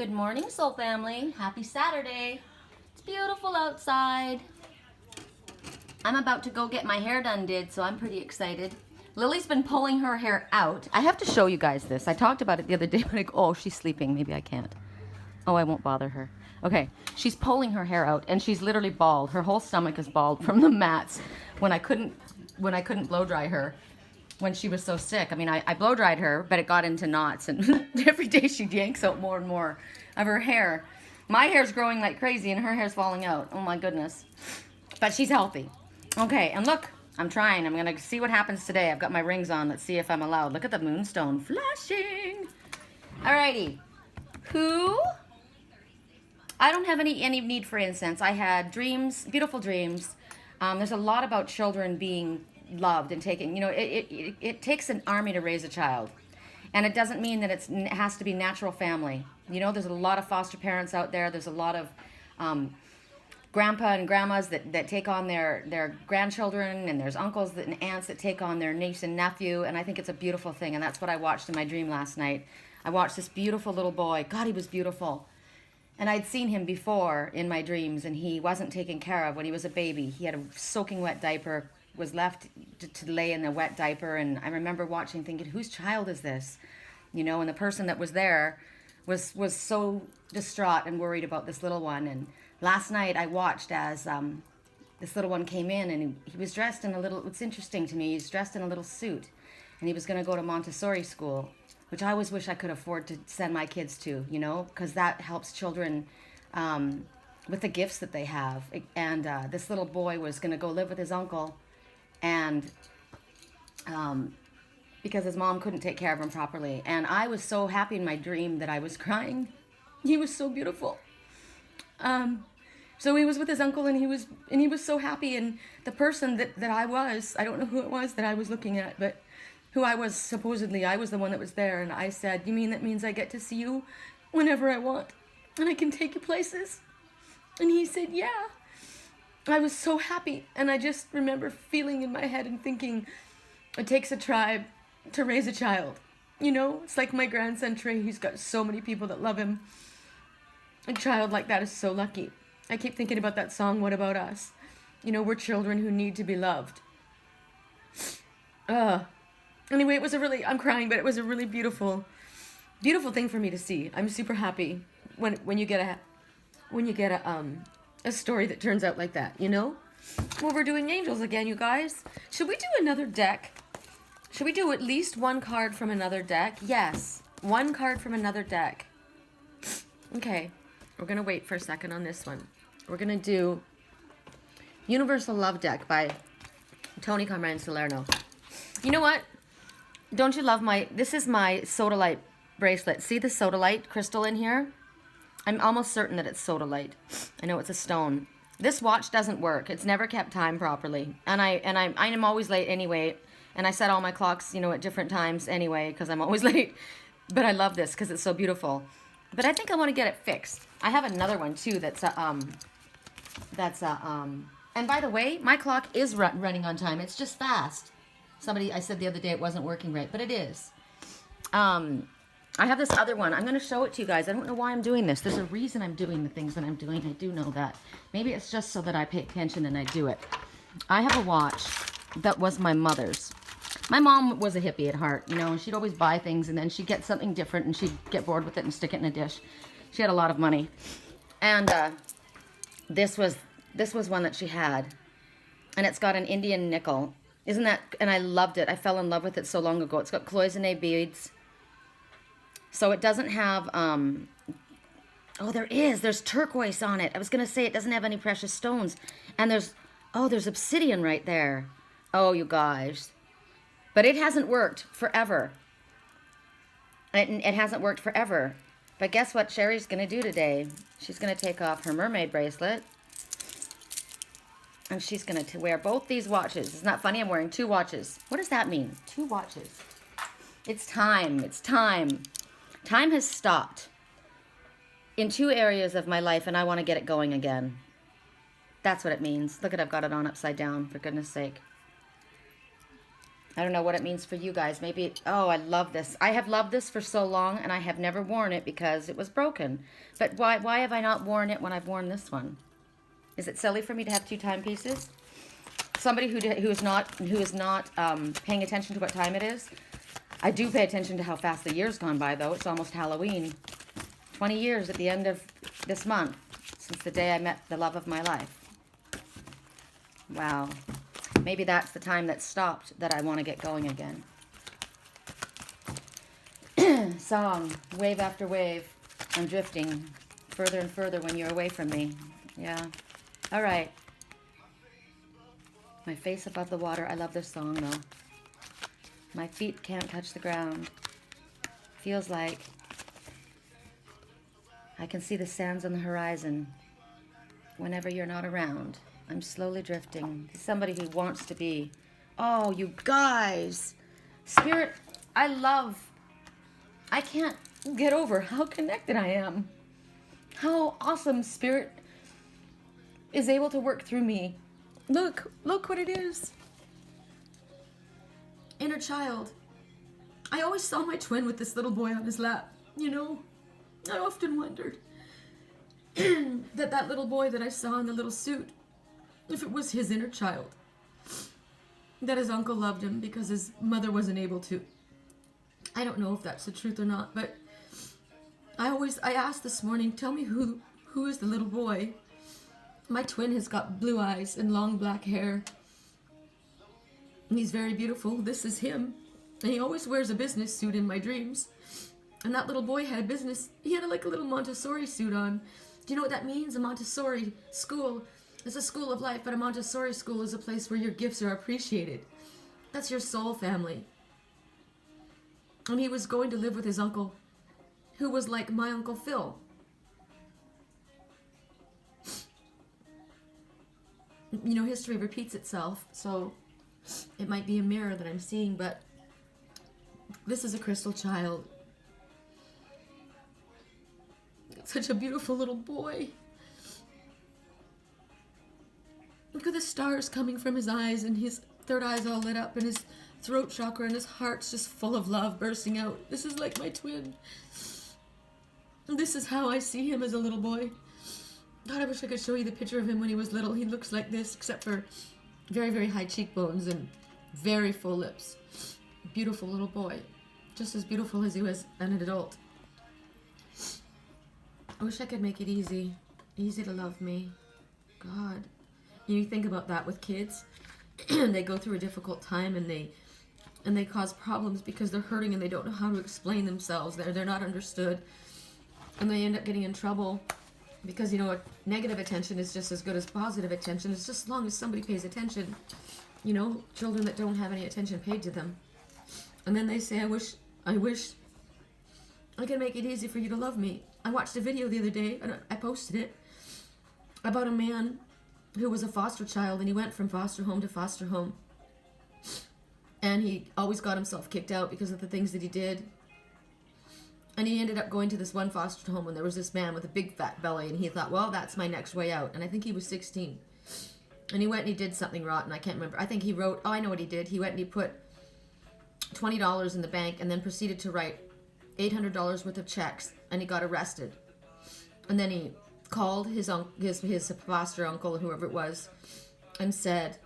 Good morning, Soul Family. Happy Saturday. It's beautiful outside. I'm about to go get my hair done so I'm pretty excited. Lily's been pulling her hair out. I have to show you guys this. I talked about it the other day, but oh, she's sleeping. Maybe I can't. Oh, I won't bother her. Okay, she's pulling her hair out, and she's literally bald. Her whole stomach is bald from the mats when I couldn't blow dry her when she was so sick. I mean, I blow dried her, but it got into knots, and every day she yanks out more and more of her hair. My hair's growing like crazy, and her hair's falling out. Oh my goodness. But she's healthy. Okay, and look, I'm trying. I'm gonna see what happens today. I've got my rings on. Let's see if I'm allowed. Look at the moonstone flashing. Alrighty. Who? I don't have any need for incense. I had dreams, beautiful dreams. There's a lot about children being loved and taken. You know, it takes an army to raise a child. And it doesn't mean that it has to be natural family. You know, there's a lot of foster parents out there. There's a lot of grandpa and grandmas that take on their grandchildren, and there's uncles and aunts that take on their niece and nephew, and I think it's a beautiful thing, and that's what I watched in my dream last night. I watched this beautiful little boy. God, he was beautiful. And I'd seen him before in my dreams, and he wasn't taken care of when he was a baby. He had a soaking wet diaper, was left to lay in a wet diaper, and I remember watching thinking, whose child is this? You know, and the person that was there was so distraught and worried about this little one. And last night I watched as this little one came in, and he was dressed in a little, it's interesting to me, he's dressed in a little suit, and he was going to go to Montessori school, which I always wish I could afford to send my kids to, you know, because that helps children with the gifts that they have. And this little boy was going to go live with his uncle, and because his mom couldn't take care of him properly. And I was so happy in my dream that I was crying. He was so beautiful. So he was with his uncle, and he was so happy. And the person that I don't know who it was that I was looking at, but who I was supposedly, I was the one that was there. And I said, you mean that means I get to see you whenever I want, and I can take you places? And he said, yeah. I was so happy, and I just remember feeling in my head and thinking, it takes a tribe to raise a child. You know, it's like my grandson Trey, he's got so many people that love him. A child like that is so lucky. I keep thinking about that song, What About Us? You know, we're children who need to be loved. Anyway, I'm crying, but it was a really beautiful thing for me to see. I'm super happy when you get a story that turns out like that, you know? Well, we're doing angels again, you guys. Should we do another deck? Should we do at least one card from another deck? Yes, one card from another deck. Okay, we're going to wait for a second on this one. We're going to do Universal Love Deck by Tony Carmine Salerno. You know what? Don't you love this is my sodalite bracelet. See the sodalite crystal in here? I'm almost certain that it's sodalite. I know it's a stone. This watch doesn't work. It's never kept time properly. And I'm always late anyway. And I set all my clocks, you know, at different times anyway, because I'm always late. But I love this because it's so beautiful. But I think I want to get it fixed. I have another one too and by the way, my clock is running on time. It's just fast. I said the other day it wasn't working right, but it is. I have this other one. I'm going to show it to you guys. I don't know why I'm doing this. There's a reason I'm doing the things that I'm doing. I do know that. Maybe it's just so that I pay attention and I do it. I have a watch that was my mother's. My mom was a hippie at heart, you know, and she'd always buy things, and then she'd get something different, and she'd get bored with it and stick it in a dish. She had a lot of money. And this was one that she had. And it's got an Indian nickel. Isn't that, and I loved it. I fell in love with it so long ago. It's got cloisonné beads. So it doesn't have, there's turquoise on it. I was going to say it doesn't have any precious stones. And there's obsidian right there. Oh, you guys. But it hasn't worked forever. It hasn't worked forever. But guess what Sherry's going to do today? She's going to take off her mermaid bracelet. And she's going to wear both these watches. It's not funny, I'm wearing 2 watches. What does that mean? 2 watches. It's time. It's time. Time has stopped in 2 areas of my life, and I want to get it going again. That's what it means. Look at, I've got it on upside down, for goodness sake. I don't know what it means for you guys. Maybe, oh, I love this. I have loved this for so long, and I have never worn it because it was broken. But why have I not worn it when I've worn this one? Is it silly for me to have 2 timepieces? Somebody who is not paying attention to what time it is. I do pay attention to how fast the year's gone by, though. It's almost Halloween. 20 years at the end of this month since the day I met the love of my life. Wow. Maybe that's the time that stopped that I want to get going again. Song, wave after wave. I'm drifting further and further when you're away from me. Yeah. All right. My face above the water. I love this song, though. My feet can't touch the ground. Feels like I can see the sands on the horizon. Whenever you're not around, I'm slowly drifting. Somebody who wants to be. Oh, you guys. Spirit, I can't get over how connected I am. How awesome Spirit is able to work through me. Look what it is. Inner child. I always saw my twin with this little boy on his lap. You know, I often wondered that little boy that I saw in the little suit, if it was his inner child. That his uncle loved him because his mother wasn't able to. I don't know if that's the truth or not, but I asked this morning, tell me who is the little boy? My twin has got blue eyes and long black hair. And he's very beautiful. This is him. And he always wears a business suit in my dreams. And that little boy had he had like a little Montessori suit on. Do you know what that means? A Montessori school is a school of life, but a Montessori school is a place where your gifts are appreciated. That's your soul family. And he was going to live with his uncle, who was like my Uncle Phil. You know, history repeats itself, so it might be a mirror that I'm seeing, but this is a crystal child. Such a beautiful little boy. Look at the stars coming from his eyes, and his third eye's all lit up, and his throat chakra and his heart's just full of love bursting out. This is like my twin. And this is how I see him as a little boy. God, I wish I could show you the picture of him when he was little. He looks like this, except for very, very high cheekbones and very full lips. Beautiful little boy. Just as beautiful as he was an adult. I wish I could make it easy. Easy to love me. God. You think about that with kids. They go through a difficult time and they cause problems because they're hurting and they don't know how to explain themselves. They're not understood. And they end up getting in trouble. Because, you know, negative attention is just as good as positive attention. It's just as long as somebody pays attention. You know, children that don't have any attention paid to them. And then they say, I wish I could make it easy for you to love me. I watched a video the other day, and I posted it, about a man who was a foster child, and he went from foster home to foster home. And he always got himself kicked out because of the things that he did. And he ended up going to this one foster home, and there was this man with a big fat belly, and he thought, well, that's my next way out. And I think he was 16. And he went and he did something rotten. I can't remember. I think he wrote, I know what he did. He went and he put $20 in the bank and then proceeded to write $800 worth of checks, and he got arrested. And then he called his foster uncle, or whoever it was, and said,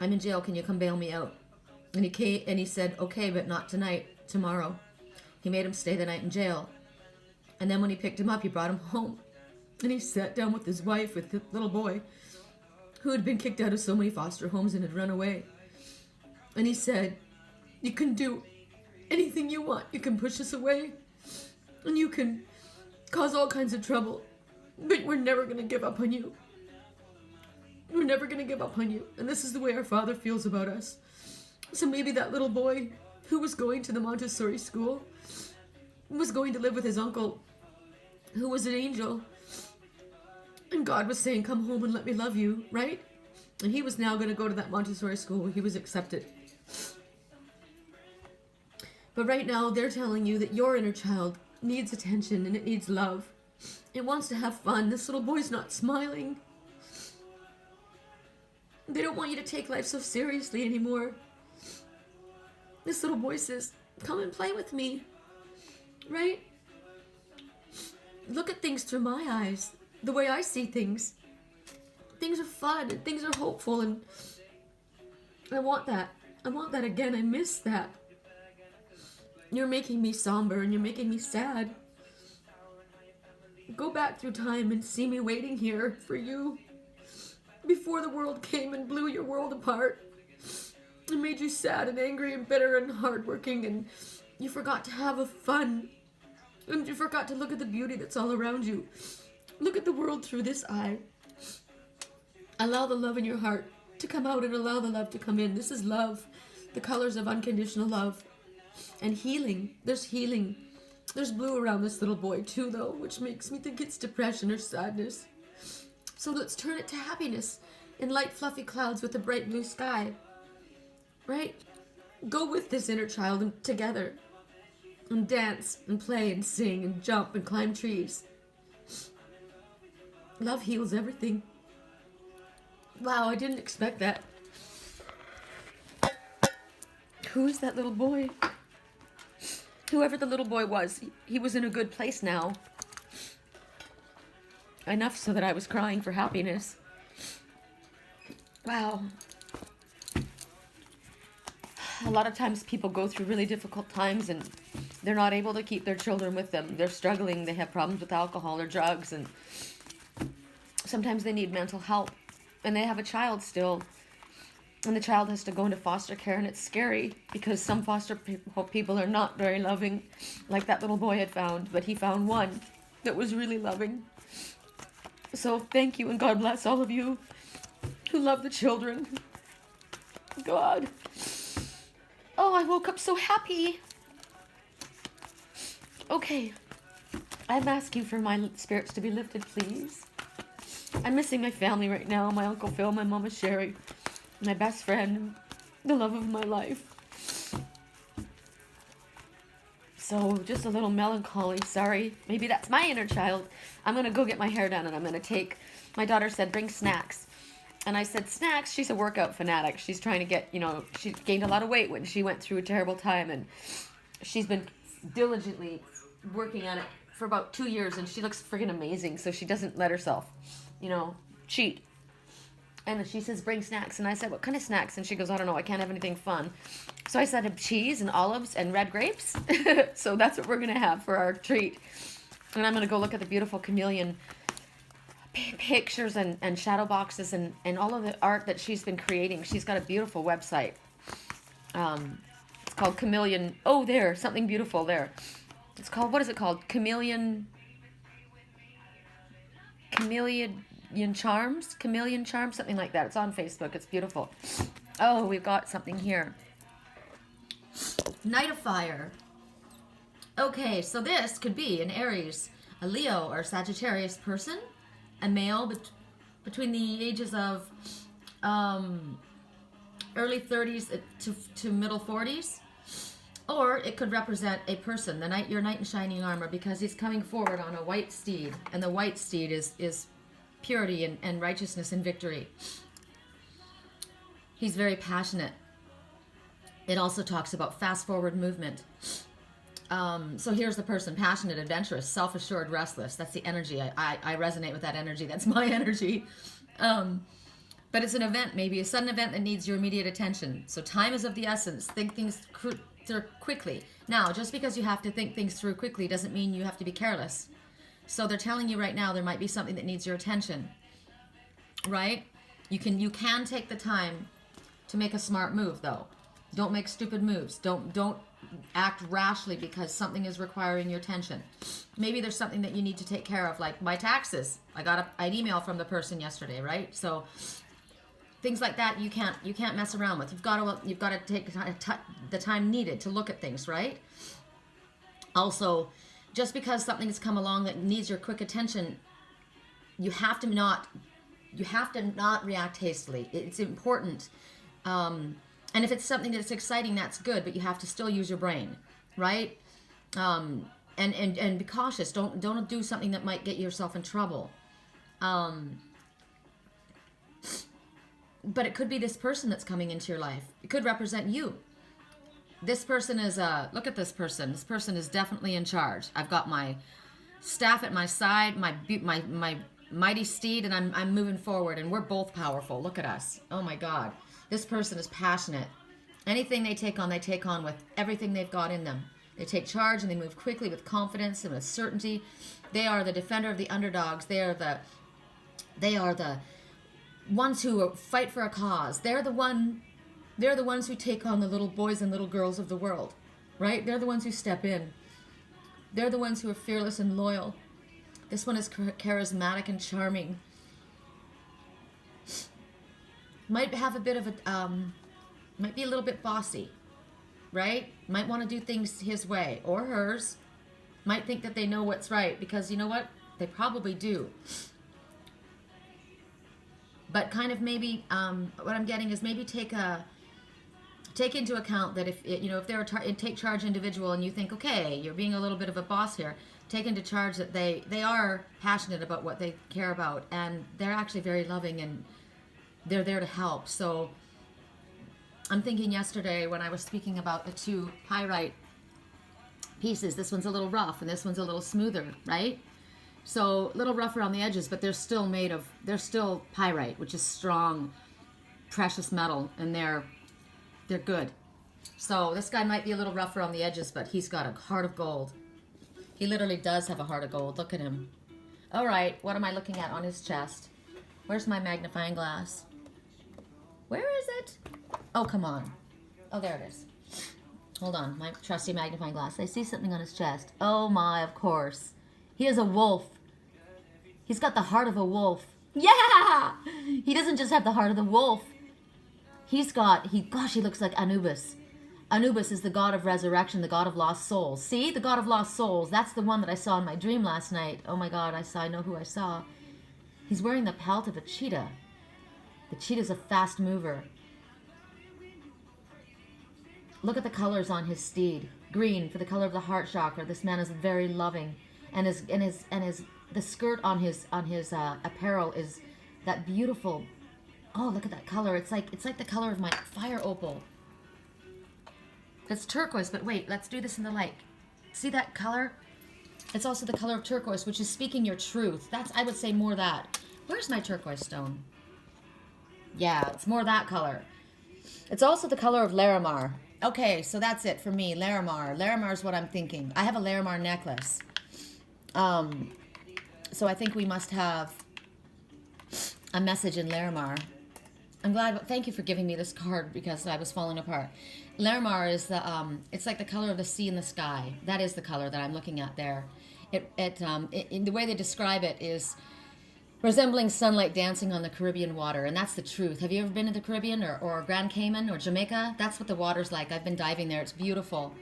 I'm in jail, can you come bail me out? And he said, okay, but not tonight, tomorrow. He made him stay the night in jail. And then when he picked him up, he brought him home. And he sat down with his wife, with the little boy, who had been kicked out of so many foster homes and had run away. And he said, you can do anything you want. You can push us away. And you can cause all kinds of trouble. But we're never going to give up on you. We're never going to give up on you. And this is the way our Father feels about us. So maybe that little boy who was going to the Montessori school was going to live with his uncle, who was an angel. And God was saying, come home and let me love you, right? And he was now going to go to that Montessori school where he was accepted. But right now, they're telling you that your inner child needs attention and it needs love. It wants to have fun. This little boy's not smiling. They don't want you to take life so seriously anymore. This little boy says, come and play with me, right? Look at things through my eyes, the way I see things. Things are fun and things are hopeful, and I want that. I want that again. I miss that. You're making me somber and you're making me sad. Go back through time and see me waiting here for you before the world came and blew your world apart and made you sad and angry and bitter and hardworking, and you forgot to have a fun, and you forgot to look at the beauty that's all around you. Look at the world through this eye. Allow the love in your heart to come out and allow the love to come in. This is love, the colors of unconditional love and healing. There's healing. There's blue around this little boy too, though, which makes me think it's depression or sadness. So let's turn it to happiness in light fluffy clouds with a bright blue sky, right? Go with this inner child and together and dance and play and sing and jump and climb trees. Love heals everything. Wow, I didn't expect that. Who is that little boy? Whoever the little boy was, he was in a good place now. Enough so that I was crying for happiness. Wow. A lot of times people go through really difficult times and they're not able to keep their children with them. They're struggling, they have problems with alcohol or drugs, and sometimes they need mental help. And they have a child still, and the child has to go into foster care, and it's scary because some foster people are not very loving, like that little boy had found, but he found one that was really loving. So thank you, and God bless all of you who love the children. God. Oh, I woke up so happy. Okay. I'm asking for my spirits to be lifted, please. I'm missing my family right now. My Uncle Phil, my Mama Sherry, my best friend, the love of my life. So just a little melancholy, sorry. Maybe that's my inner child. I'm going to go get my hair done, and I'm going to take, my daughter said, bring snacks. And I said, snacks? She's a workout fanatic. She's trying to get, she gained a lot of weight when she went through a terrible time, and she's been diligently working on it for about 2 years, and she looks friggin' amazing, so she doesn't let herself, cheat. And she says, bring snacks. And I said, what kind of snacks? And she goes, I don't know, I can't have anything fun. So I said, cheese and olives and red grapes. So that's what we're going to have for our treat. And I'm going to go look at the beautiful chameleon pictures and shadow boxes and all of the art that she's been creating. She's got a beautiful website. It's called Chameleon. Oh, there, something beautiful there. It's called, what is it called? Chameleon Charms, something like that. It's on Facebook. It's beautiful. Oh, we've got something here. Night of Fire. Okay, so this could be an Aries, a Leo, or Sagittarius person, a male between the ages of early 30s to middle 40s. Or it could represent a person, your knight in shining armor, because he's coming forward on a white steed, and the white steed is purity and righteousness and victory. He's very passionate. It also talks about fast forward movement. So here's the person: passionate, adventurous, self-assured, restless. That's the energy. I resonate with that energy. That's my energy. But it's an event, maybe a sudden event that needs your immediate attention. So time is of the essence. Think things through quickly. Now, just because you have to think things through quickly doesn't mean you have to be careless. So they're telling you right now there might be something that needs your attention, right? You can take the time to make a smart move, though. Don't make stupid moves. Don't act rashly because something is requiring your attention. Maybe there's something that you need to take care of, like my taxes. I got an email from the person yesterday, right? So things like that you can't mess around with. You've got to take the time needed to look at things, right? Also, just because something has come along that needs your quick attention, you have to not react hastily. It's important. And if it's something that's exciting, that's good, but you have to still use your brain, right? And be cautious. Don't do something that might get yourself in trouble. But it could be this person that's coming into your life. It could represent you. This person is, look at this person. This person is definitely in charge. I've got my staff at my side, my mighty steed, and I'm moving forward, and we're both powerful. Look at us. Oh my God. This person is passionate. Anything they take on with everything they've got in them. They take charge and they move quickly with confidence and with certainty. They are the defender of the underdogs. They are the ones who fight for a cause. They're the ones who take on the little boys and little girls of the world, right? They're the ones who step in. They're the ones who are fearless and loyal. This one is charismatic and charming. Might have a bit of a, might be a little bit bossy, right? Might want to do things his way or hers. Might think that they know what's right, because you know what? They probably do. But kind of maybe, what I'm getting is maybe take into account that if they're a take charge individual and you think, okay, you're being a little bit of a boss here, take into charge that they are passionate about what they care about, and they're actually very loving, and they're there to help. So I'm thinking yesterday when I was speaking about the two pyrite pieces, this one's a little rough and this one's a little smoother, right? So a little rougher on the edges, but they're still pyrite, which is strong, precious metal, and they're good. So this guy might be a little rougher on the edges, but he's got a heart of gold. He literally does have a heart of gold. Look at him. All right, what am I looking at on his chest? Where's my magnifying glass? Where is it? Oh, come on. Oh, there it is. Hold on, my trusty magnifying glass. I see something on his chest. Oh my, of course. He is a wolf. He's got the heart of a wolf. Yeah! He doesn't just have the heart of the wolf. Gosh, he looks like Anubis. Anubis is the god of resurrection, the god of lost souls. See, the god of lost souls. That's the one that I saw in my dream last night. Oh my God, I know who I saw. He's wearing the pelt of a cheetah. The cheetah's a fast mover. Look at the colors on his steed. Green for the color of the heart chakra. This man is very loving, and the skirt on his apparel is that beautiful. Oh, look at that color. It's like the color of my fire opal. It's turquoise, but wait, let's do this in the light. See that color? It's also the color of turquoise, which is speaking your truth. I would say more that. Where's my turquoise stone? Yeah, it's more that color. It's also the color of Larimar. Okay, so that's it for me. Larimar. Larimar is what I'm thinking. I have a Larimar necklace. So I think we must have a message in Larimar. I'm glad. Thank you for giving me this card, because I was falling apart. Larimar is it's like the color of the sea and the sky. That is the color that I'm looking at there. The way they describe it is resembling sunlight dancing on the Caribbean water, and that's the truth. Have you ever been to the Caribbean or Grand Cayman or Jamaica? That's what the water's like. I've been diving there. It's beautiful.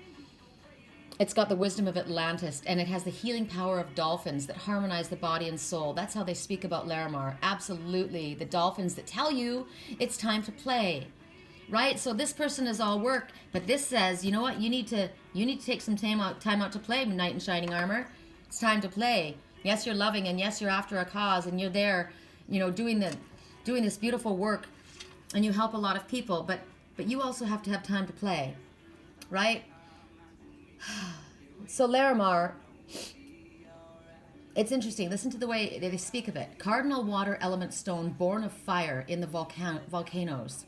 It's got the wisdom of Atlantis, and it has the healing power of dolphins that harmonize the body and soul. That's how they speak about Larimar. Absolutely. The dolphins that tell you it's time to play. Right? So this person is all work, but this says, you know what? You need to take some time out to play, Knight in Shining Armor. It's time to play. Yes, you're loving, and yes, you're after a cause, and you're there, doing this beautiful work, and you help a lot of people, but you also have to have time to play. Right? So Larimar, it's interesting. Listen to the way they speak of it. Cardinal water element stone born of fire in the volcanoes.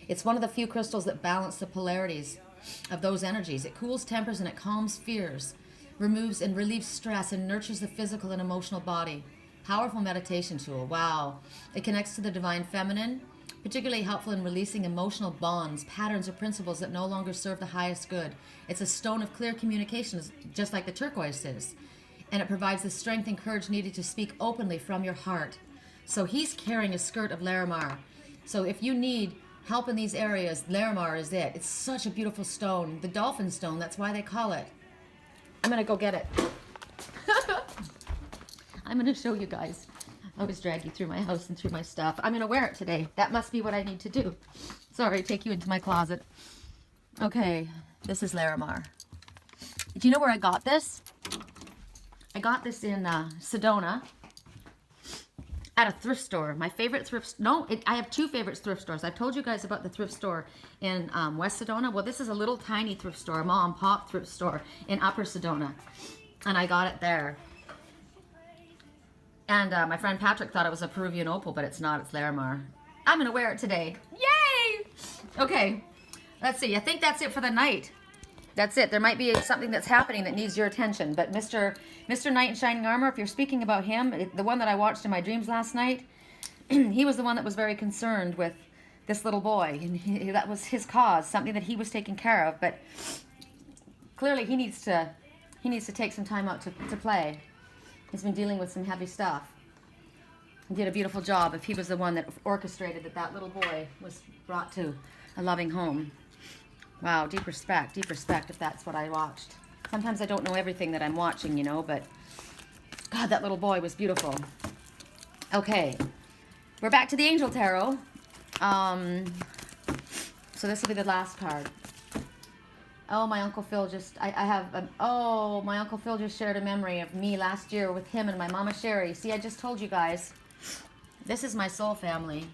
It's one of the few crystals that balance the polarities of those energies. It cools tempers and it calms fears, removes and relieves stress, and nurtures the physical and emotional body. Powerful meditation tool. Wow. It connects to the divine feminine, particularly helpful in releasing emotional bonds, patterns, or principles that no longer serve the highest good. It's a stone of clear communication, just like the turquoise is. And it provides the strength and courage needed to speak openly from your heart. So he's carrying a skirt of Larimar. So if you need help in these areas, Larimar is it. It's such a beautiful stone. The dolphin stone, that's why they call it. I'm going to go get it. I'm going to show you guys. I always drag you through my house and through my stuff. I'm going to wear it today. That must be what I need to do. Sorry, take you into my closet. Okay, this is Larimar. Do you know where I got this? I got this in Sedona at a thrift store. My favorite thrift, no, I have two favorite thrift stores. I've told you guys about the thrift store in West Sedona. Well, this is a little tiny thrift store, a mom and pop thrift store in Upper Sedona. And I got it there. And my friend Patrick thought it was a Peruvian opal, but it's not, it's Larimar. I'm gonna wear it today. Yay! Okay, let's see, I think that's it for the night. That's it. There might be something that's happening that needs your attention. But Mr. Knight in Shining Armor, if you're speaking about him, the one that I watched in my dreams last night, he was the one that was very concerned with this little boy. And that was his cause, something that he was taking care of. But clearly he needs to take some time out to play. He's been dealing with some heavy stuff. He did a beautiful job if he was the one that orchestrated that little boy was brought to a loving home. Wow, deep respect if that's what I watched. Sometimes I don't know everything that I'm watching, you know, but God, that little boy was beautiful. Okay, we're back to the Angel Tarot. So this will be the last card. Oh, my Uncle Phil just, my Uncle Phil just shared a memory of me last year with him and my Mama Sherry. See, I just told you guys, this is my soul family.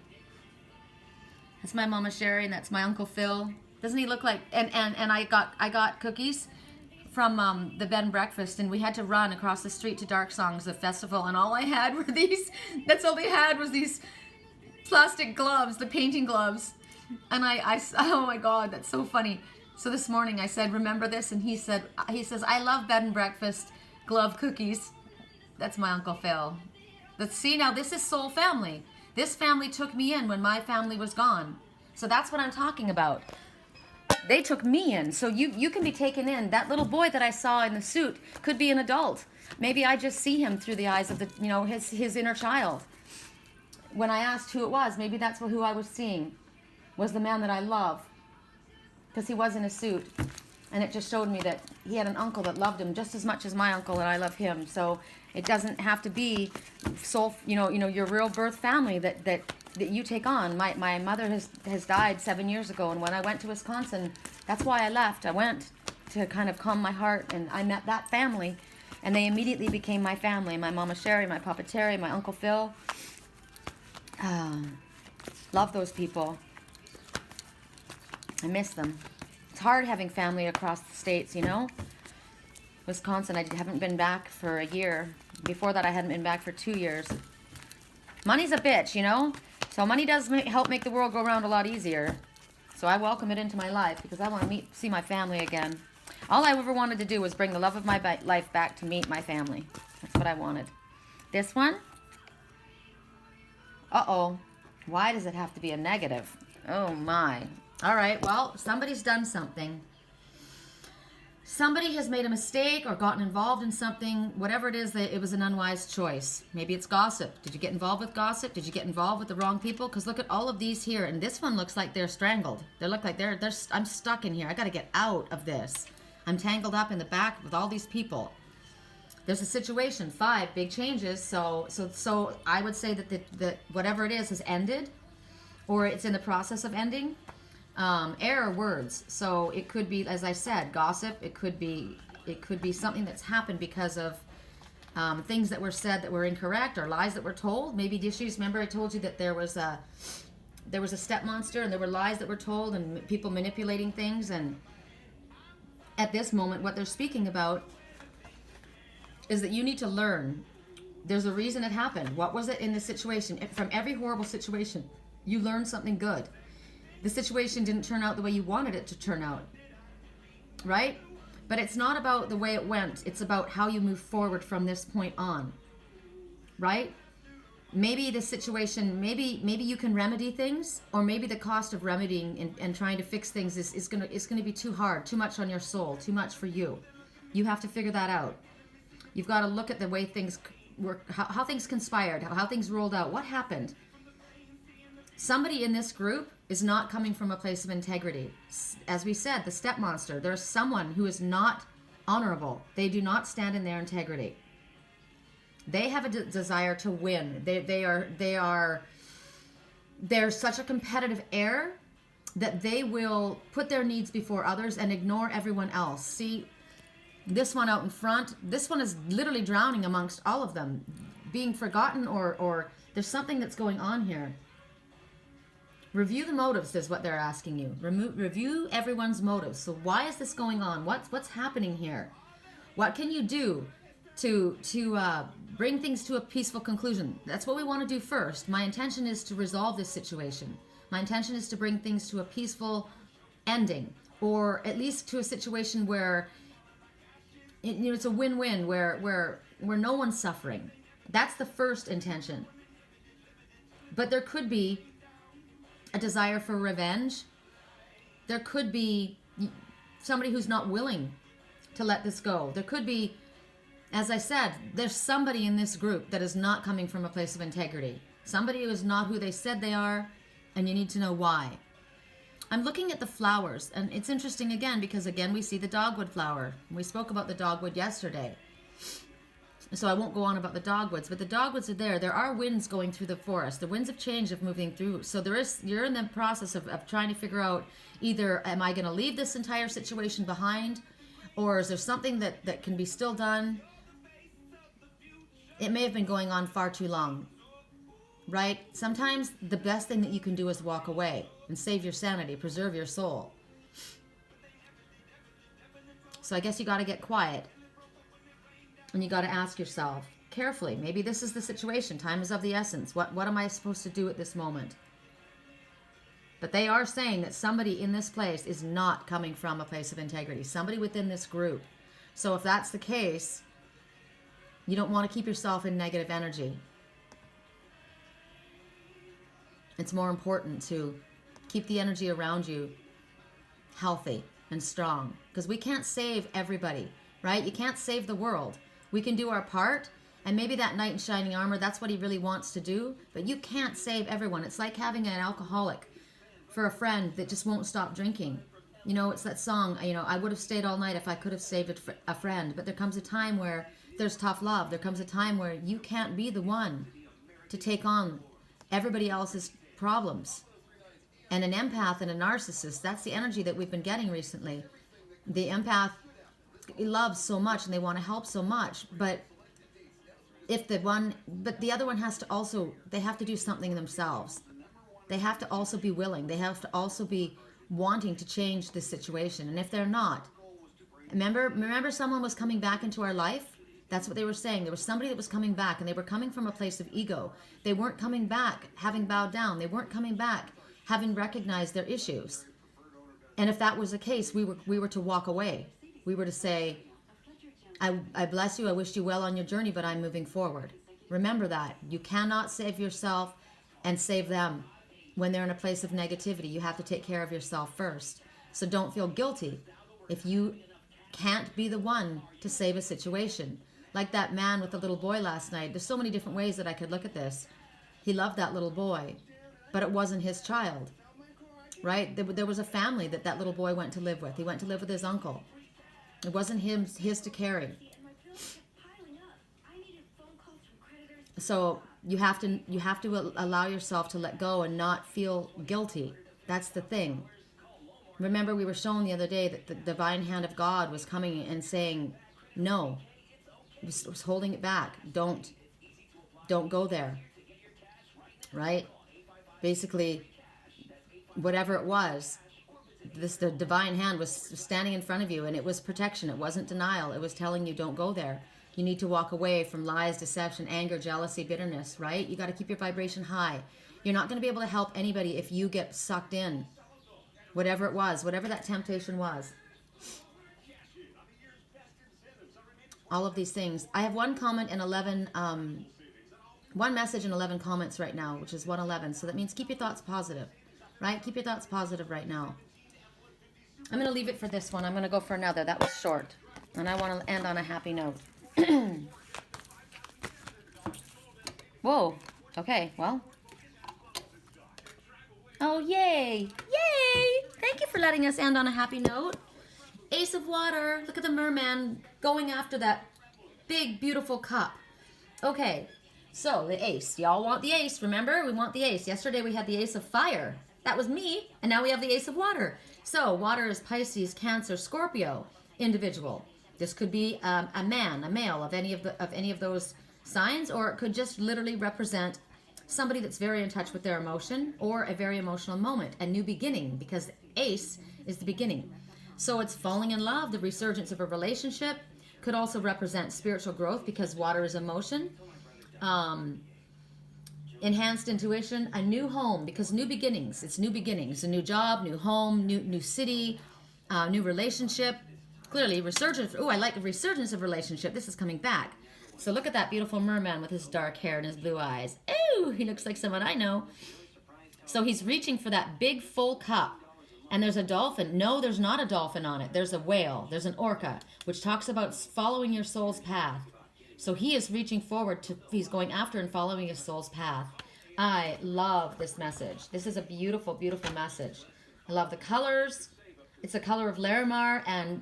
That's my Mama Sherry and that's my Uncle Phil. Doesn't he look like, and I got cookies from the bed and breakfast, and we had to run across the street to Dark Songs, the festival, and all I had were these, that's all they had was these plastic gloves, the painting gloves. And I oh my God, that's so funny. So this morning I said, remember this? And he says, I love bed and breakfast glove cookies. That's my Uncle Phil. But see, now this is soul family. This family took me in when my family was gone. So that's what I'm talking about. They took me in, so you can be taken in. That little boy that I saw in the suit could be an adult. Maybe I just see him through the eyes of the, you know, his inner child. When I asked who it was, maybe that's who I was seeing, was the man that I love, because he was in a suit, and it just showed me that he had an uncle that loved him just as much as my uncle, and I love him. So it doesn't have to be soul, you know, your real birth family that you take on. My mother has died 7 years ago, and when I went to Wisconsin, that's why I left. I went to kind of calm my heart, and I met that family, and they immediately became my family. My Mama Sherry, my Papa Terry, my Uncle Phil. Love those people. I miss them. It's hard having family across the states, you know. Wisconsin, I haven't been back for a year. Before that, I hadn't been back for 2 years. Money's a bitch, you know. So money does help make the world go around a lot easier. So I welcome it into my life because I want to see my family again. All I ever wanted to do was bring the love of my life back to meet my family. That's what I wanted. This one? Uh-oh. Why does it have to be a negative? Oh, my. All right, well, somebody's done something. Somebody has made a mistake or gotten involved in something, whatever it is, that it was an unwise choice. Maybe it's gossip. Did you get involved with gossip? Did you get involved with the wrong people? Because look at all of these here, and this one looks like they're strangled. They look like I'm stuck in here. I got to get out of this. I'm tangled up in the back with all these people. There's a situation, 5 big changes. So I would say that whatever it is has ended, or it's in the process of ending. Error words. So it could be, as I said, gossip. It could be something that's happened because of things that were said that were incorrect, or lies that were told. Maybe issues. Remember, I told you that there was a step monster, and there were lies that were told, and people manipulating things. And at this moment, what they're speaking about is that you need to learn. There's a reason it happened. What was it in the situation? From every horrible situation, you learn something good. The situation didn't turn out the way you wanted it to turn out, right? But it's not about the way it went. It's about how you move forward from this point on, right? Maybe the situation, maybe you can remedy things, or maybe the cost of remedying and trying to fix things is gonna be too hard, too much on your soul, too much for you. You have to figure that out. You've got to look at the way things work, how things conspired, how things rolled out, what happened. Somebody in this group is not coming from a place of integrity. As we said, the step monster, there's someone who is not honorable. They do not stand in their integrity. They have a desire to win. They're such a competitive air that they will put their needs before others and ignore everyone else. See, this one out in front, this one is literally drowning amongst all of them. being forgotten, or there's something that's going on here. Review the motives is what they're asking you. Review everyone's motives. So why is this going on? What's happening here? What can you do to bring things to a peaceful conclusion? That's what we want to do first. My intention is to resolve this situation. My intention is to bring things to a peaceful ending, or at least to a situation where it's a win-win, where no one's suffering. That's the first intention. But there could be a desire for revenge. There could be somebody who's not willing to let this go. There could be, as I said, there's somebody in this group that is not coming from a place of integrity. Somebody who is not who they said they are, and you need to know why. I'm looking at the flowers, and it's interesting again, because again we see the dogwood flower. We spoke about the dogwood yesterday, so I won't go on about the dogwoods, but the dogwoods are there. There are winds going through the forest. The winds of change of moving through. So you're in the process of trying to figure out, either am I going to leave this entire situation behind, or is there something that can be still done? It may have been going on far too long, right? Sometimes the best thing that you can do is walk away and save your sanity, preserve your soul. So I guess you got to get quiet, and you got to ask yourself carefully, maybe this is the situation. Time is of the essence. What am I supposed to do at this moment? But they are saying that somebody in this place is not coming from a place of integrity. Somebody within this group. So if that's the case, you don't want to keep yourself in negative energy. It's more important to keep the energy around you healthy and strong, because we can't save everybody, right? You can't save the world. We can do our part, and maybe that knight in shining armor, that's what he really wants to do, but you can't save everyone. It's like having an alcoholic for a friend that just won't stop drinking. You know, it's that song, I would have stayed all night if I could have saved a friend, but there comes a time where there's tough love. There comes a time where you can't be the one to take on everybody else's problems. And an empath and a narcissist, that's the energy that we've been getting recently. The empath loves so much and they want to help so much, but the other one has to also, they have to do something themselves. They have to also be willing. They have to also be wanting to change the situation. And if they're not, remember someone was coming back into our life? That's what they were saying. There was somebody that was coming back, and they were coming from a place of ego. They weren't coming back having bowed down. They weren't coming back having recognized their issues. And if that was the case, we were to walk away. We were to say, I bless you, I wish you well on your journey, but I'm moving forward. Remember that. You cannot save yourself and save them. When they're in a place of negativity, you have to take care of yourself first. So don't feel guilty if you can't be the one to save a situation. Like that man with the little boy last night. There's so many different ways that I could look at this. He loved that little boy, but it wasn't his child, right? There was a family that little boy went to live with. He went to live with his uncle. It wasn't his to carry. So you have to allow yourself to let go and not feel guilty. That's the thing. Remember, we were shown the other day that the divine hand of God was coming and saying, no. It was holding it back. Don't go there. Right? Basically, whatever it was, the divine hand was standing in front of you, and it was protection. It wasn't denial. It was telling you, don't go there. You need to walk away from lies, deception, anger, jealousy, bitterness, right? You got to keep your vibration high. You're not going to be able to help anybody if you get sucked in. Whatever it was, whatever that temptation was. All of these things. I have one comment and 11, one message and 11 comments right now, which is 111. So that means keep your thoughts positive, right? Keep your thoughts positive right now. I'm going to leave it for this one. I'm going to go for another. That was short. And I want to end on a happy note. Whoa. Okay, well. Oh, yay. Yay. Thank you for letting us end on a happy note. Ace of Water. Look at the merman going after that big, beautiful cup. Okay, so the ace. Y'all want the ace, remember? We want the ace. Yesterday we had the Ace of Fire. That was me. And now we have the Ace of Water. So water is Pisces, Cancer, Scorpio individual. This could be a man, a male of any of those signs, or it could just literally represent somebody that's very in touch with their emotion or a very emotional moment, a new beginning, because ace is the beginning. So it's falling in love, the resurgence of a relationship. Could also represent spiritual growth because water is emotion. Enhanced intuition, a new home, because new beginnings. It's new beginnings, a new job, new home, new city, new relationship. Clearly, resurgence. Oh, I like a resurgence of relationship. This is coming back. So look at that beautiful merman with his dark hair and his blue eyes. Ooh, he looks like someone I know. So he's reaching for that big full cup. And there's a dolphin. No, there's not a dolphin on it. There's a whale. There's an orca, which talks about following your soul's path. So he is reaching forward to, he's going after and following his soul's path. I love this message. This is a beautiful, beautiful message. I love the colors. It's a color of Larimar, and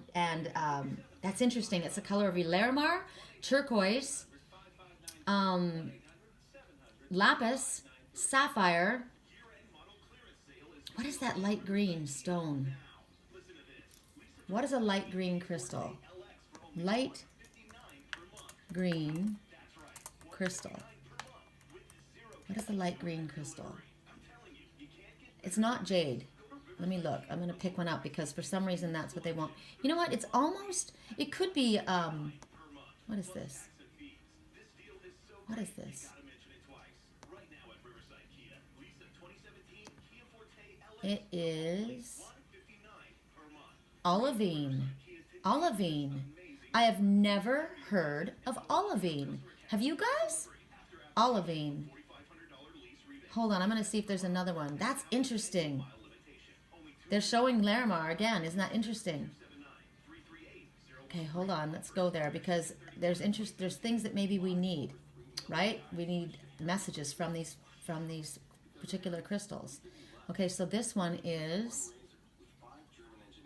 that's interesting. It's a color of Larimar, turquoise, lapis, sapphire. What is that light green stone? What is a light green crystal? Light green crystal. What is the light green crystal? It's not jade. Let me look. I'm going to pick one up because for some reason that's what they want. You know what? It's almost, it could be, what is this? What is this? It is olivine. Olivine. I have never heard of olivine. Have you guys? Olivine. Hold on, I'm going to see if there's another one. That's interesting. They're showing Larimar again. Isn't that interesting? Okay, hold on. Let's go there because there's things that maybe we need, right? We need messages from these particular crystals. Okay, so this one is,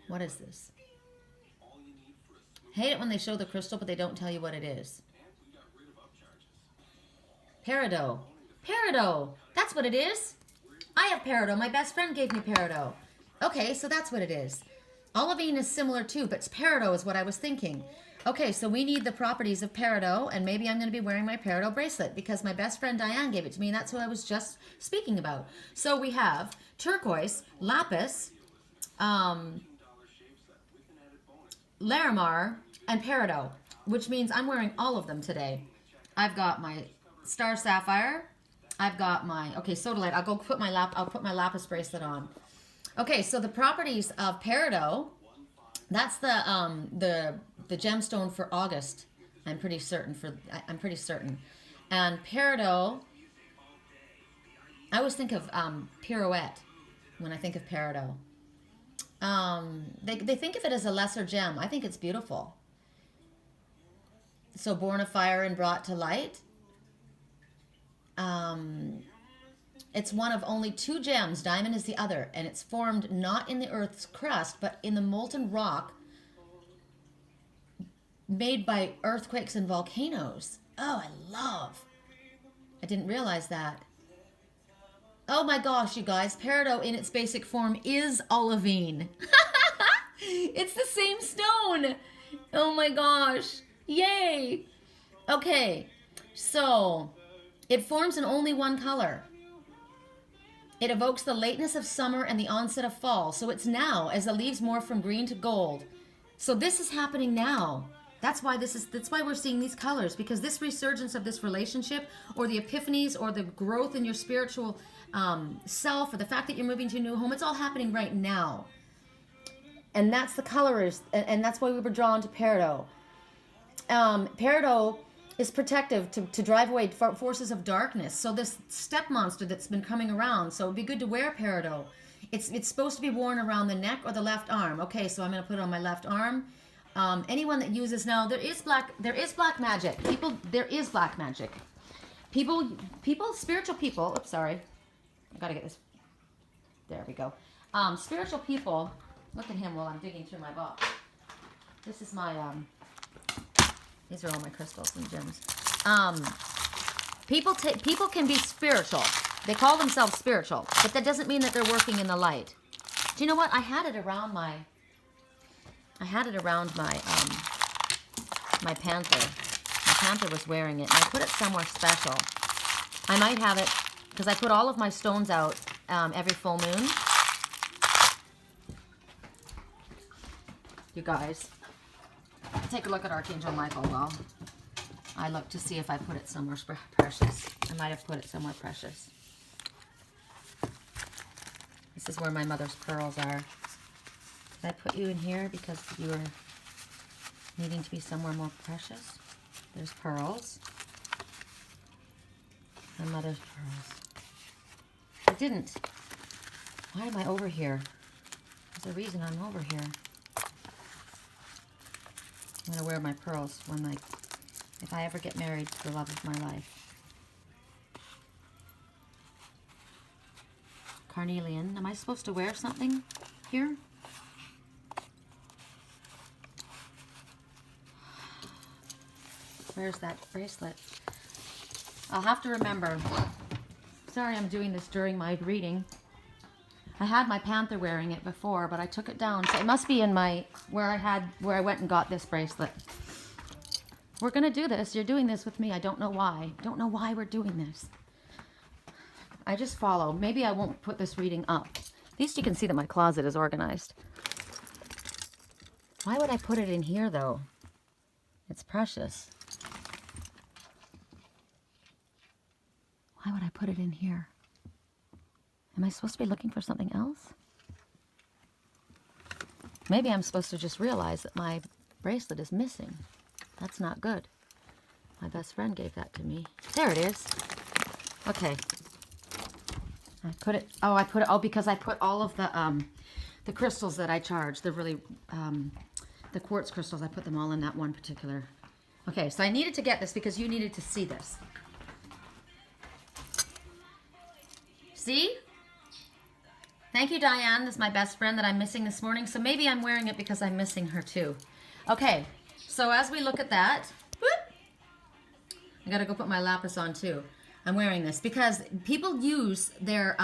what is this? Hate it when they show the crystal, but they don't tell you what it is. Peridot. Peridot. That's what it is. I have peridot. My best friend gave me peridot. Okay, so that's what it is. Olivine is similar too, but peridot is what I was thinking. Okay, so we need the properties of peridot, and maybe I'm going to be wearing my peridot bracelet because my best friend Diane gave it to me, and that's who I was just speaking about. So we have turquoise, lapis, Larimar, and peridot, which means I'm wearing all of them today. I've got my star sapphire. I've got my, okay, sodalite. I'll put my lapis bracelet on. Okay, so the properties of peridot, that's the gemstone for August. I'm pretty certain. And peridot, I always think of pirouette when I think of peridot. They think of it as a lesser gem. I think it's beautiful. So born of fire and brought to light. It's one of only 2 gems. Diamond is the other, and it's formed not in the Earth's crust, but in the molten rock made by earthquakes and volcanoes. Oh, I didn't realize that. Oh my gosh, you guys, peridot in its basic form is olivine. It's the same stone. Oh my gosh. Yay. Okay, so it forms in only one color. It evokes the lateness of summer and the onset of fall. So it's now as the leaves morph from green to gold. So this is happening now. That's why we're seeing these colors, because this resurgence of this relationship, or the epiphanies, or the growth in your spiritual self, or the fact that you're moving to a new home, it's all happening right now. And that's the colors, and that's why we were drawn to peridot. Peridot is protective to drive away forces of darkness. So this step monster that's been coming around, so it'd be good to wear peridot. It's supposed to be worn around the neck or the left arm. Okay, so I'm going to put it on my left arm. Anyone that uses now, there is black magic. There is black magic. Spiritual people. Oops, sorry. I gotta get this. There we go. Spiritual people. Look at him while I'm digging through my box. This is my. These are all my crystals and gems. People can be spiritual. They call themselves spiritual, but that doesn't mean that they're working in the light. Do you know what? I had it around my my panther Panther was wearing it, and I put it somewhere special. I might have it, because I put all of my stones out every full moon. You guys, take a look at Archangel Michael while I look to see if I put it somewhere precious. I might have put it somewhere precious. This is where my mother's pearls are. Did I put you in here because you were needing to be somewhere more precious? There's pearls. My mother's pearls. I didn't. Why am I over here? There's a reason I'm over here. I'm going to wear my pearls when if I ever get married to the love of my life. Carnelian. Am I supposed to wear something here? Where's that bracelet? I'll have to remember. Sorry I'm doing this during my reading. I had my Panther wearing it before, but I took it down. So it must be in my, where I went and got this bracelet. We're going to do this. You're doing this with me. I don't know why. Don't know why we're doing this. I just follow. Maybe I won't put this reading up. At least you can see that my closet is organized. Why would I put it in here, though? It's precious. Why would I put it in here? Am I supposed to be looking for something else? Maybe I'm supposed to just realize that my bracelet is missing. That's not good. My best friend gave that to me. There it is. Okay. I put it, because I put all of the crystals that I charge, the really, the quartz crystals, I put them all in that one particular. Okay, so I needed to get this because you needed to see this. See? Thank you, Diane. This is my best friend that I'm missing this morning. So maybe I'm wearing it because I'm missing her too. Okay, so as we look at that, whoop, I gotta go put my lapis on too. I'm wearing this because people use their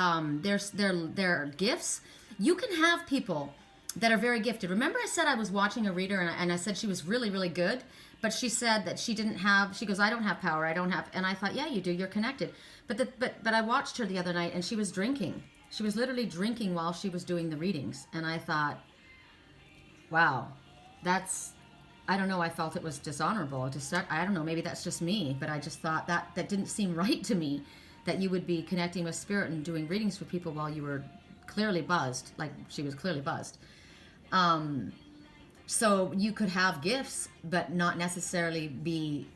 gifts. You can have people that are very gifted. Remember I said I was watching a reader and I said she was really, really good, but she said that she didn't have, she goes, I don't have power, I don't have, and I thought, yeah, you do, you're connected. But I watched her the other night and she was drinking. She was literally drinking while she was doing the readings. And I thought, wow, that's, I don't know, I felt it was dishonorable. I don't know, maybe that's just me, but I just thought that didn't seem right to me, that you would be connecting with spirit and doing readings for people while you were clearly buzzed, like she was clearly buzzed. So you could have gifts, but not necessarily be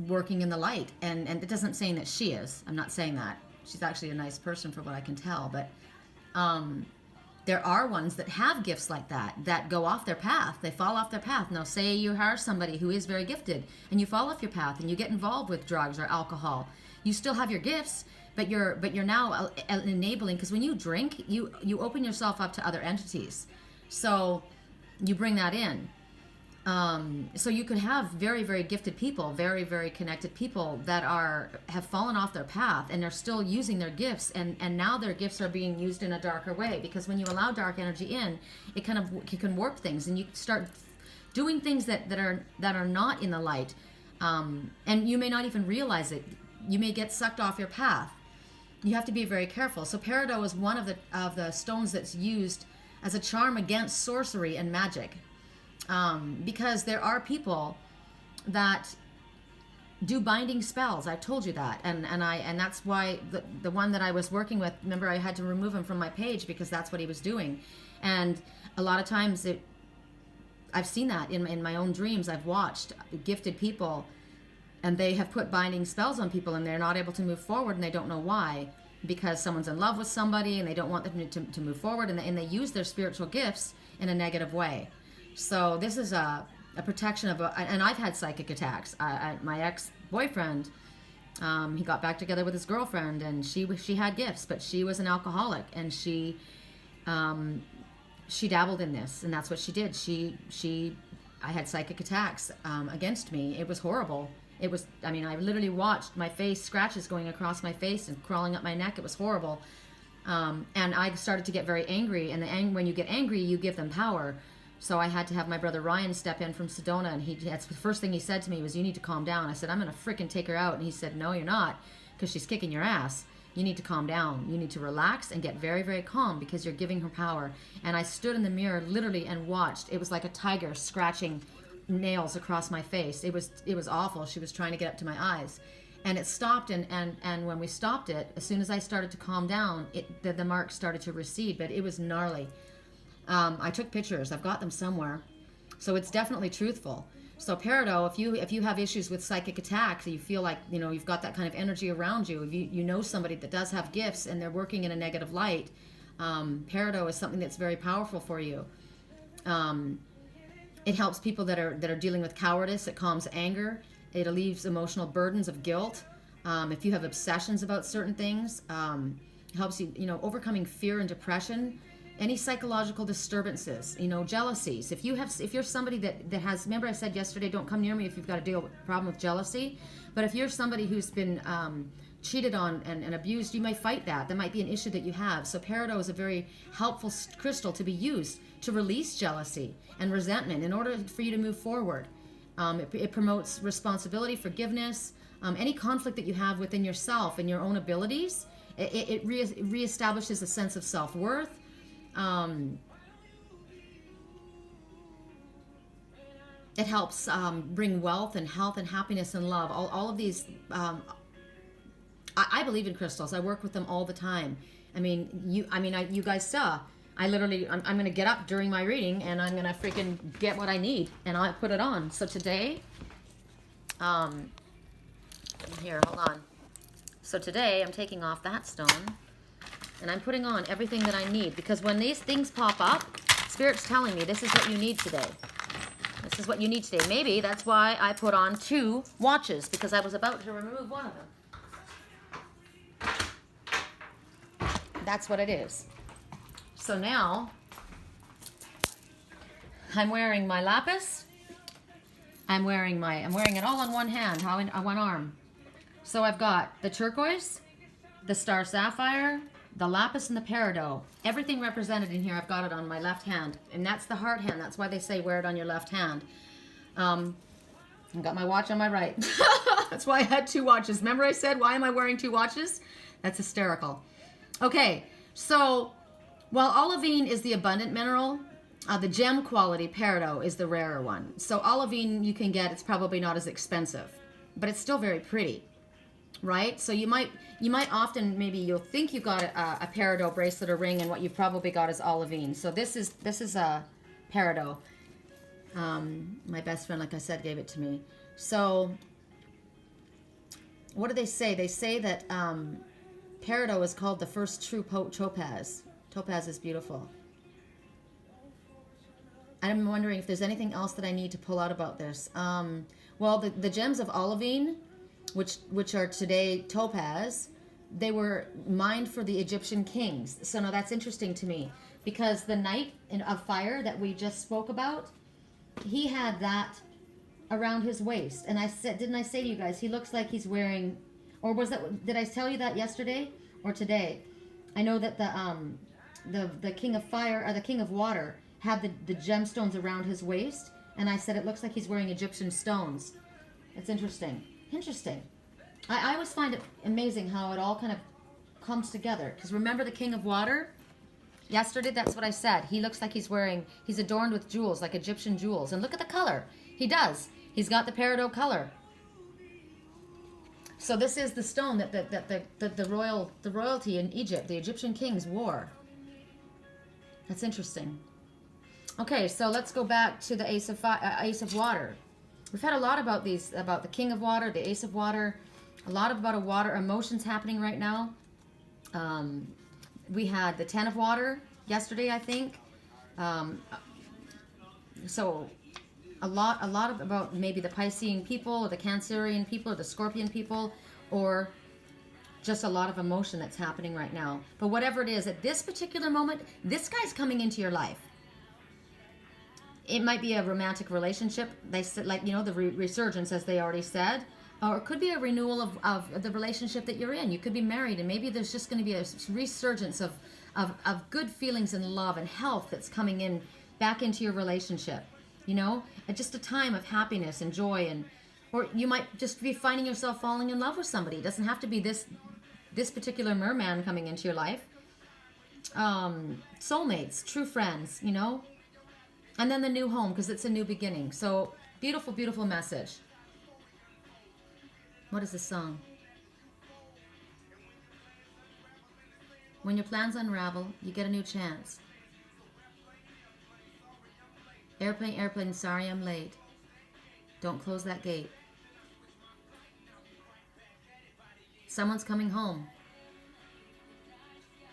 working in the light. And it doesn't saying that she is. I'm not saying that. She's actually a nice person for what I can tell. But there are ones that have gifts like that go off their path. They fall off their path. Now, say you hire somebody who is very gifted and you fall off your path and you get involved with drugs or alcohol. You still have your gifts, but you're now enabling, because when you drink, you open yourself up to other entities. So you bring that in. So you could have very, very gifted people, very, very connected people that have fallen off their path and they're still using their gifts, and now their gifts are being used in a darker way, because when you allow dark energy in, it can warp things, and you start doing things that are not in the light, and you may not even realize it. You may get sucked off your path. You have to be very careful. So peridot is one of the stones that's used as a charm against sorcery and magic. Because there are people that do binding spells. I told you that, and that's why the one that I was working with, remember, I had to remove him from my page because that's what he was doing. And a lot of times I've seen that in my own dreams. I've watched gifted people, and they have put binding spells on people, and they're not able to move forward, and they don't know why, because someone's in love with somebody and they don't want them to move forward, and they use their spiritual gifts in a negative way. So this is a protection of, and I've had psychic attacks. My ex-boyfriend, he got back together with his girlfriend, and she had gifts, but she was an alcoholic, and she dabbled in this, and that's what she did. I had psychic attacks against me. It was horrible. I mean, I literally watched my face, scratches going across my face and crawling up my neck. It was horrible. And I started to get very angry, and when you get angry, you give them power. So I had to have my brother Ryan step in from Sedona, and that's the first thing he said to me was, "You need to calm down." I said, "I'm going to freaking take her out." And he said, "No, you're not, because she's kicking your ass. You need to calm down. You need to relax and get very, very calm because you're giving her power." And I stood in the mirror literally and watched. It was like a tiger scratching nails across my face. It was awful. She was trying to get up to my eyes. And it stopped, and when we stopped it, as soon as I started to calm down, the marks started to recede, but it was gnarly. I took pictures. I've got them somewhere. So it's definitely truthful. So peridot, if you have issues with psychic attacks, you feel like, you've got that kind of energy around you, if you know somebody that does have gifts and they're working in a negative light, peridot is something that's very powerful for you. It helps people that are dealing with cowardice. It calms anger. It relieves emotional burdens of guilt. If you have obsessions about certain things, it helps you, overcoming fear and depression. Any psychological disturbances, jealousies. If you're somebody that has, remember I said yesterday, don't come near me if you've got a problem with jealousy. But if you're somebody who's been cheated on and abused, you might fight that. That might be an issue that you have. So peridot is a very helpful crystal to be used to release jealousy and resentment in order for you to move forward. It promotes responsibility, forgiveness, any conflict that you have within yourself and your own abilities. It reestablishes a sense of self-worth. It helps bring wealth and health and happiness and love. All of these, I believe in crystals. I work with them all the time. You guys saw. I'm going to get up during my reading and I'm going to freaking get what I need and I'll put it on. So today, here, hold on. So today I'm taking off that stone and I'm putting on everything that I need, because when these things pop up, Spirit's telling me this is what you need today. This is what you need today. Maybe that's why I put on 2 watches, because I was about to remove one of them. That's what it is. So now I'm wearing my lapis. I'm wearing it all on one hand, on one arm. So I've got the turquoise, the star sapphire, the lapis, and the peridot. Everything represented in here, I've got it on my left hand. And that's the heart hand. That's why they say wear it on your left hand. I've got my watch on my right. That's why I had 2 watches. Remember I said, why am I wearing 2 watches? That's hysterical. Okay, so while olivine is the abundant mineral, the gem quality peridot is the rarer one. So olivine you can get, it's probably not as expensive, but it's still very pretty. Right? So you might often, maybe you'll think you've got a peridot bracelet or ring, and what you've probably got is olivine. So this is a peridot. My best friend, like I said, gave it to me. So what do they say? They say that peridot is called the first true topaz. Topaz is beautiful. I'm wondering if there's anything else that I need to pull out about this. Well, the gems of olivine, which are today topaz, they were mined for the Egyptian kings. So now that's interesting to me, because the knight of fire that we just spoke about, he had that around his waist. And I said, didn't I say to you guys, he looks like he's wearing, or did I tell you that yesterday or today? I know that the king of fire, or the king of water, had the gemstones around his waist, and I said it looks like he's wearing Egyptian stones. It's interesting. Interesting. I always find it amazing how it all kind of comes together. Because remember the king of water? Yesterday, that's what I said. He looks like he's adorned with jewels, like Egyptian jewels. And look at the color. He does. He's got the peridot color. So this is the stone that the royalty in Egypt, the Egyptian kings, wore. That's interesting. Okay, so let's go back to the ace of water. We've had a lot about the king of water, the ace of water, a lot about water emotions happening right now. We had the 10 of water yesterday, I think. So a lot about maybe the Piscean people, or the Cancerian people, or the Scorpion people, or just a lot of emotion that's happening right now. But whatever it is, at this particular moment, this guy's coming into your life. It might be a romantic relationship. They said, like, the resurgence, as they already said. Or it could be a renewal of the relationship that you're in. You could be married, and maybe there's just going to be a resurgence of good feelings and love and health that's coming in back into your relationship, you know, at just a time of happiness and joy, and or you might just be finding yourself falling in love with somebody. It doesn't have to be this particular merman coming into your life. Soulmates, true friends, you know, and then the new home, because it's a new beginning. So beautiful, beautiful message. What is this song? When your plans unravel, you get a new chance. Airplane, airplane, sorry I'm late. Don't close that gate. Someone's coming home.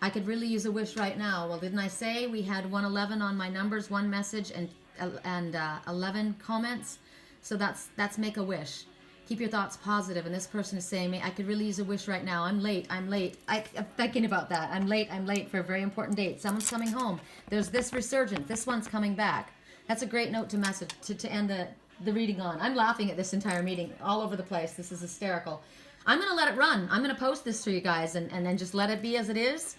I could really use a wish right now. Well, didn't I say we had 111 on my numbers, one message and 11 comments? So that's make a wish. Keep your thoughts positive. And this person is saying, I could really use a wish right now. I'm late. I'm thinking about that. I'm late for a very important date. Someone's coming home. There's this resurgence. This one's coming back. That's a great note to message to end the reading on. I'm laughing at this entire meeting all over the place. This is hysterical. I'm going to let it run. I'm going to post this for you guys and then just let it be as it is.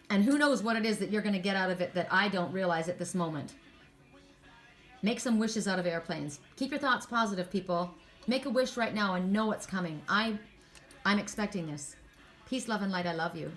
And who knows what it is that you're going to get out of it that I don't realize at this moment. Make some wishes out of airplanes. Keep your thoughts positive, people. Make a wish right now and know what's coming. I'm expecting this. Peace, love, and light. I love you.